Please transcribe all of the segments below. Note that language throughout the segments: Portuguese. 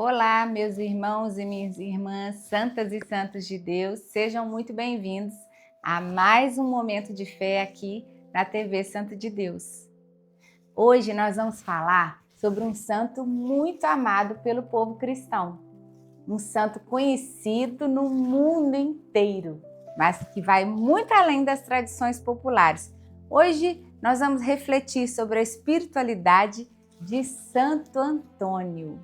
Olá, meus irmãos e minhas irmãs, santas e santos de Deus, sejam muito bem-vindos a mais um momento de fé aqui na TV Santo de Deus. Hoje nós vamos falar sobre um santo muito amado pelo povo cristão, um santo conhecido no mundo inteiro, mas que vai muito além das tradições populares. Hoje nós vamos refletir sobre a espiritualidade de Santo Antônio.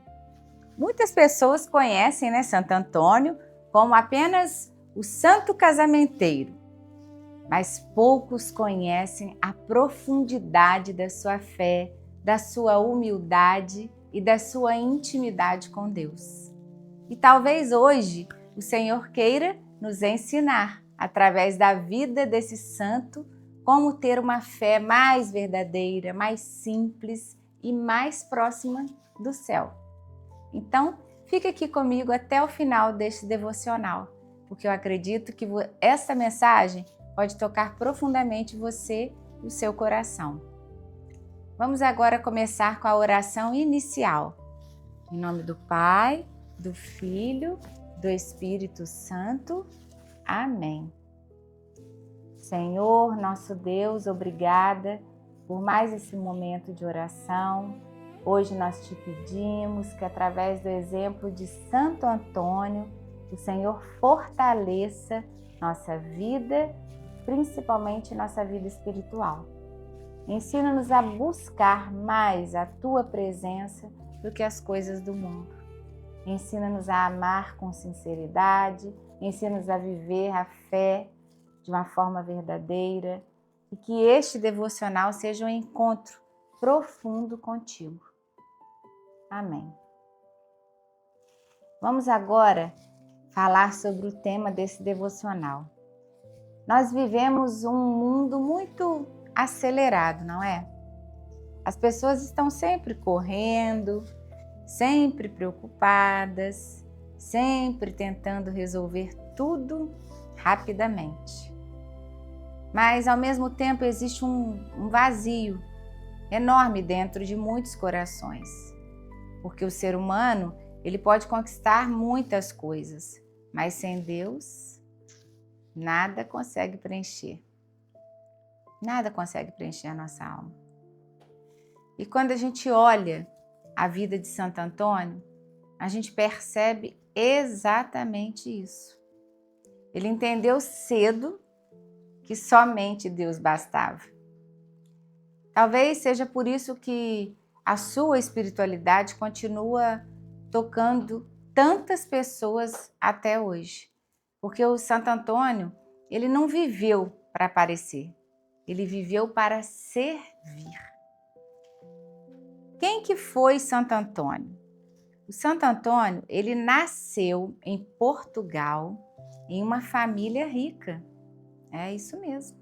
Muitas pessoas conhecem, Santo Antônio como apenas o santo casamenteiro, mas poucos conhecem a profundidade da sua fé, da sua humildade e da sua intimidade com Deus. E talvez hoje o Senhor queira nos ensinar, através da vida desse santo, como ter uma fé mais verdadeira, mais simples e mais próxima do céu. Então, fique aqui comigo até o final deste devocional, porque eu acredito que essa mensagem pode tocar profundamente você e o seu coração. Vamos agora começar com a oração inicial. Em nome do Pai, do Filho, do Espírito Santo. Amém. Senhor, nosso Deus, obrigada por mais esse momento de oração. Hoje nós te pedimos que, através do exemplo de Santo Antônio, o Senhor fortaleça nossa vida, principalmente nossa vida espiritual. Ensina-nos a buscar mais a Tua presença do que as coisas do mundo. Ensina-nos a amar com sinceridade, ensina-nos a viver a fé de uma forma verdadeira e que este devocional seja um encontro profundo contigo. Amém. Vamos agora falar sobre o tema desse devocional. Nós vivemos um mundo muito acelerado, não é? As pessoas estão sempre correndo, sempre preocupadas, sempre tentando resolver tudo rapidamente. Mas, ao mesmo tempo, existe um vazio enorme dentro de muitos corações. Porque o ser humano, ele pode conquistar muitas coisas, mas sem Deus, nada consegue preencher. Nada consegue preencher a nossa alma. E quando a gente olha a vida de Santo Antônio, a gente percebe exatamente isso. Ele entendeu cedo que somente Deus bastava. Talvez seja por isso que a sua espiritualidade continua tocando tantas pessoas até hoje. Porque o Santo Antônio, ele não viveu para aparecer, ele viveu para servir. Quem que foi Santo Antônio? O Santo Antônio, ele nasceu em Portugal, em uma família rica. É isso mesmo.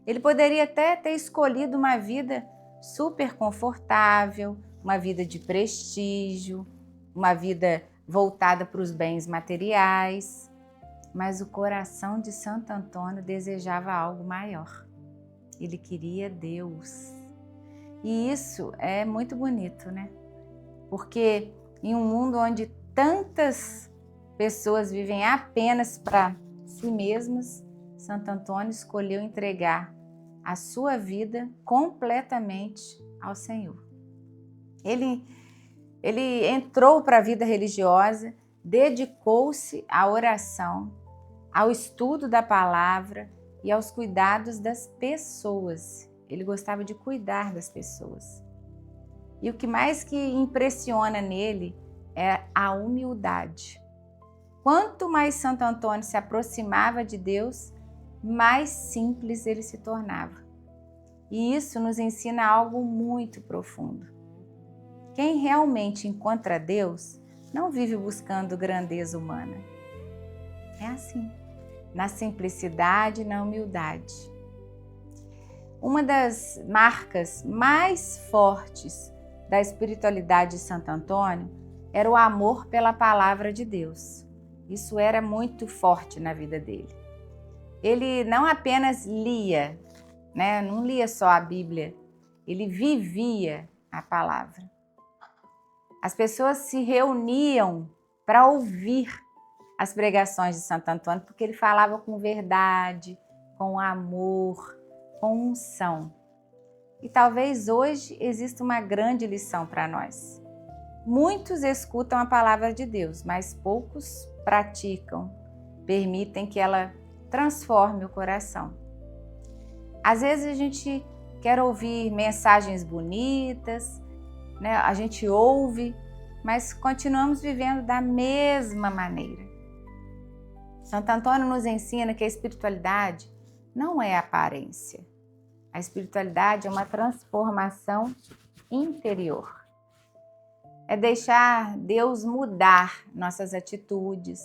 Ele poderia até ter escolhido uma vida super confortável, uma vida de prestígio, uma vida voltada para os bens materiais, mas o coração de Santo Antônio desejava algo maior. Ele queria Deus. E isso é muito bonito, né? Porque em um mundo onde tantas pessoas vivem apenas para si mesmas, Santo Antônio escolheu entregar a sua vida completamente ao Senhor. Ele entrou para a vida religiosa, dedicou-se à oração, ao estudo da palavra e aos cuidados das pessoas. Ele gostava de cuidar das pessoas. E o que mais que impressiona nele é a humildade. Quanto mais Santo Antônio se aproximava de Deus, mais simples ele se tornava. E isso nos ensina algo muito profundo. Quem realmente encontra Deus não vive buscando grandeza humana. É assim, na simplicidade e na humildade. Uma das marcas mais fortes da espiritualidade de Santo Antônio era o amor pela palavra de Deus. Isso era muito forte na vida dele. Ele não apenas lia, não lia só a Bíblia, ele vivia a palavra. As pessoas se reuniam para ouvir as pregações de Santo Antônio, porque ele falava com verdade, com amor, com unção. E talvez hoje exista uma grande lição para nós. Muitos escutam a palavra de Deus, mas poucos praticam, permitem que ela transforme o coração. Às vezes a gente quer ouvir mensagens bonitas, né? A gente ouve, mas continuamos vivendo da mesma maneira. Santo Antônio nos ensina que a espiritualidade não é aparência. A espiritualidade é uma transformação interior. É deixar Deus mudar nossas atitudes,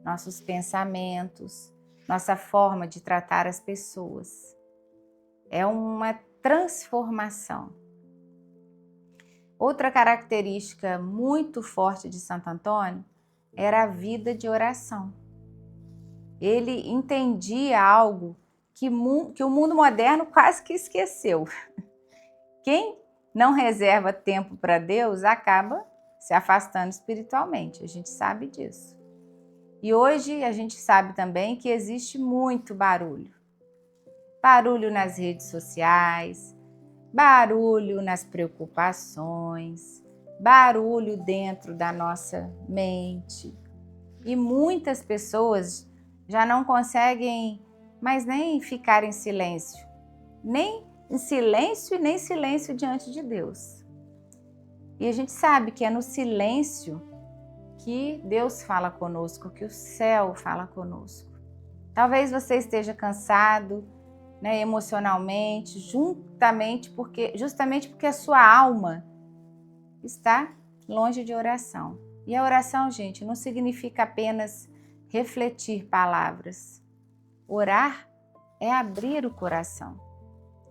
nossos pensamentos, nossa forma de tratar as pessoas. É uma transformação. Outra característica muito forte de Santo Antônio era a vida de oração. Ele entendia algo que o mundo moderno quase que esqueceu. Quem não reserva tempo para Deus acaba se afastando espiritualmente, a gente sabe disso. E hoje a gente sabe também que existe muito barulho. Barulho nas redes sociais, barulho nas preocupações, barulho dentro da nossa mente. E muitas pessoas já não conseguem mais nem ficar em silêncio, nem em silêncio e nem silêncio diante de Deus. E a gente sabe que é no silêncio que Deus fala conosco, que o céu fala conosco. Talvez você esteja cansado, né, emocionalmente, justamente porque a sua alma está longe de oração. E a oração, gente, não significa apenas refletir palavras. Orar é abrir o coração,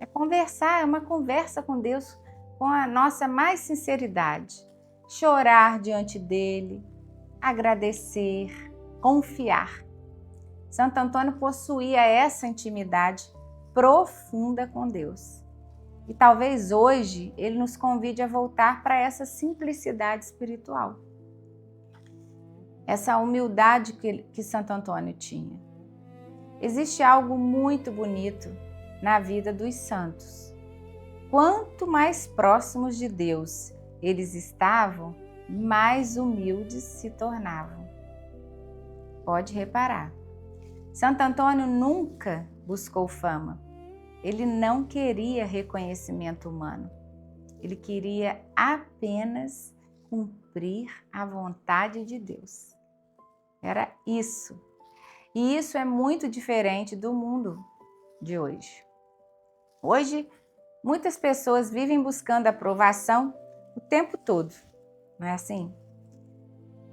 é conversar, é uma conversa com Deus com a nossa mais sinceridade. Chorar diante dele, agradecer, confiar. Santo Antônio possuía essa intimidade profunda com Deus. E talvez hoje ele nos convide a voltar para essa simplicidade espiritual. Essa humildade que Santo Antônio tinha. Existe algo muito bonito na vida dos santos. Quanto mais próximos de Deus eles estavam, mais humildes se tornavam. Pode reparar. Santo Antônio nunca buscou fama. Ele não queria reconhecimento humano. Ele queria apenas cumprir a vontade de Deus. Era isso. E isso é muito diferente do mundo de hoje. Hoje, muitas pessoas vivem buscando aprovação o tempo todo, não é assim?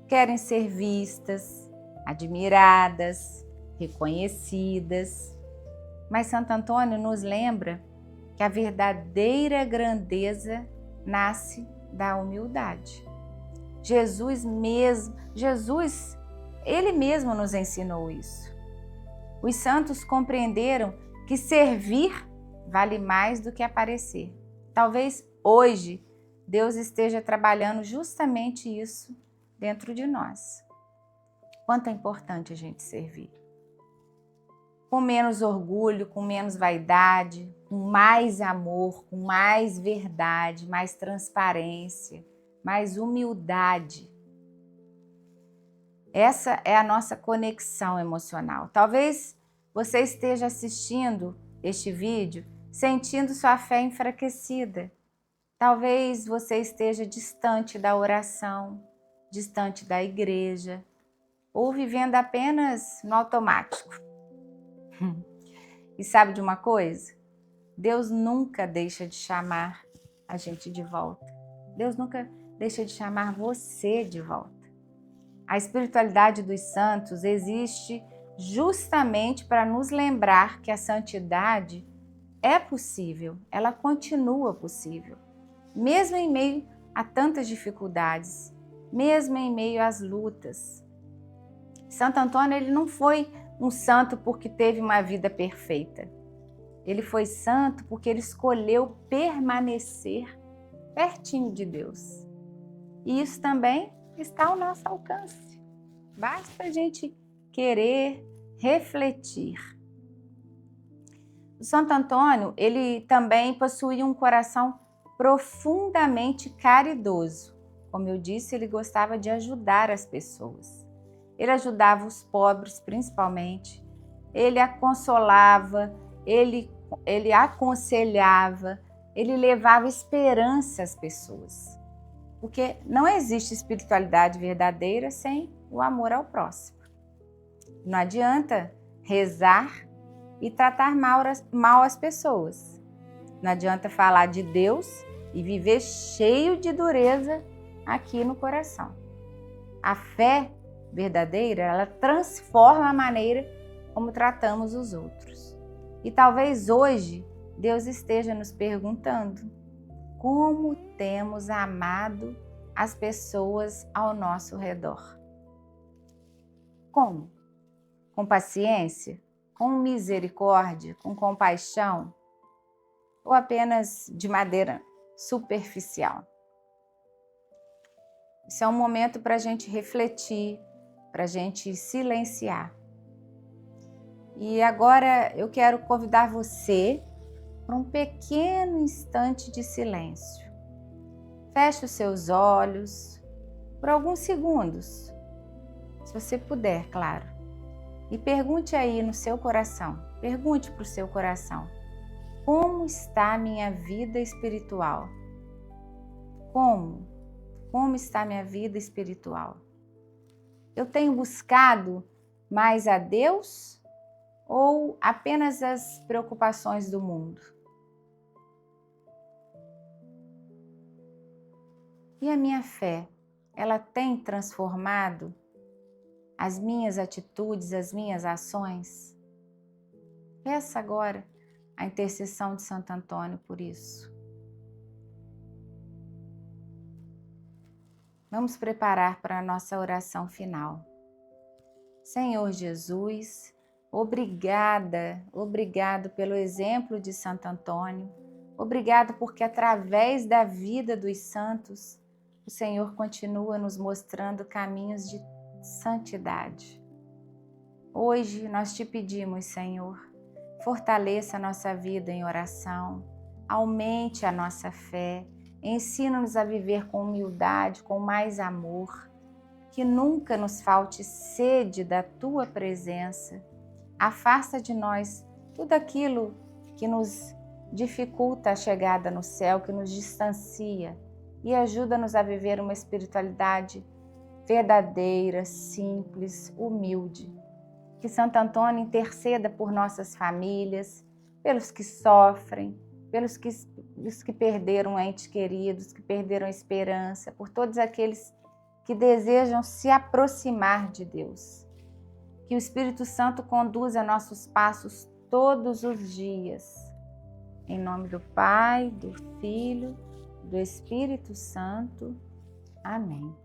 Querem ser vistas, admiradas, reconhecidas. Mas Santo Antônio nos lembra que a verdadeira grandeza nasce da humildade. Ele mesmo nos ensinou isso. Os santos compreenderam que servir vale mais do que aparecer. Talvez hoje Deus esteja trabalhando justamente isso dentro de nós. Quanto é importante a gente servir. Com menos orgulho, com menos vaidade, com mais amor, com mais verdade, mais transparência, mais humildade. Essa é a nossa conexão emocional. Talvez você esteja assistindo este vídeo sentindo sua fé enfraquecida. Talvez você esteja distante da oração, distante da igreja, ou vivendo apenas no automático. E sabe de uma coisa? Deus nunca deixa de chamar a gente de volta. Deus nunca deixa de chamar você de volta. A espiritualidade dos santos existe justamente para nos lembrar que a santidade é possível, ela continua possível, mesmo em meio a tantas dificuldades, mesmo em meio às lutas. Santo Antônio, ele não foi um santo porque teve uma vida perfeita. Ele foi santo porque ele escolheu permanecer pertinho de Deus. E isso também está ao nosso alcance. Basta a gente querer refletir. O Santo Antônio, ele também possuía um coração profundamente caridoso. Como eu disse, ele gostava de ajudar as pessoas. Ele ajudava os pobres, principalmente. Ele a consolava, ele aconselhava, ele levava esperança às pessoas. Porque não existe espiritualidade verdadeira sem o amor ao próximo. Não adianta rezar e tratar mal as pessoas. Não adianta falar de Deus e viver cheio de dureza aqui no coração. A fé verdadeira, ela transforma a maneira como tratamos os outros. E talvez hoje Deus esteja nos perguntando: como temos amado as pessoas ao nosso redor? Como? Com paciência? Com misericórdia? Com compaixão? Ou apenas de maneira superficial? Isso é um momento para a gente refletir, para a gente silenciar. E agora eu quero convidar você para um pequeno instante de silêncio. Feche os seus olhos por alguns segundos, se você puder, claro. E pergunte aí no seu coração, pergunte para o seu coração: como está a minha vida espiritual? Como está a minha vida espiritual? Eu tenho buscado mais a Deus ou apenas as preocupações do mundo? E a minha fé, ela tem transformado as minhas atitudes, as minhas ações? Peça agora a intercessão de Santo Antônio por isso. Vamos preparar para a nossa oração final. Senhor Jesus, obrigado pelo exemplo de Santo Antônio. Obrigado porque através da vida dos santos, o Senhor continua nos mostrando caminhos de santidade. Hoje nós te pedimos, Senhor, fortaleça a nossa vida em oração, aumente a nossa fé, ensina-nos a viver com humildade, com mais amor, que nunca nos falte sede da Tua presença. Afasta de nós tudo aquilo que nos dificulta a chegada no céu, que nos distancia, e ajuda-nos a viver uma espiritualidade verdadeira, simples, humilde. Que Santo Antônio interceda por nossas famílias, pelos que sofrem, pelos que perderam entes queridos, que perderam a esperança, por todos aqueles que desejam se aproximar de Deus. Que o Espírito Santo conduza nossos passos todos os dias. Em nome do Pai, do Filho, do Espírito Santo. Amém.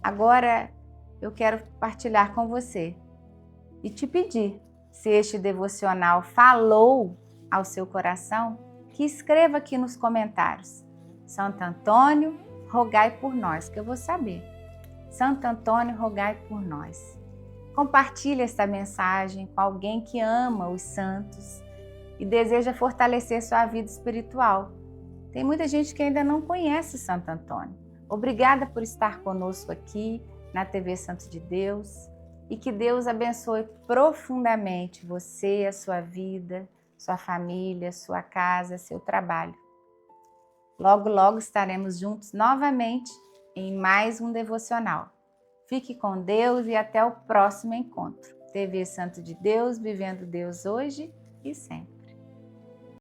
Agora eu quero partilhar com você e te pedir, se este devocional falou ao seu coração, que escreva aqui nos comentários: Santo Antônio, rogai por nós, que eu vou saber. Santo Antônio, rogai por nós. Compartilhe esta mensagem com alguém que ama os santos e deseja fortalecer sua vida espiritual. Tem muita gente que ainda não conhece Santo Antônio. Obrigada por estar conosco aqui na TV Santo de Deus e que Deus abençoe profundamente você, a sua vida, sua família, sua casa, seu trabalho. Logo, logo estaremos juntos novamente em mais um devocional. Fique com Deus e até o próximo encontro. TV Santo de Deus, vivendo Deus hoje e sempre.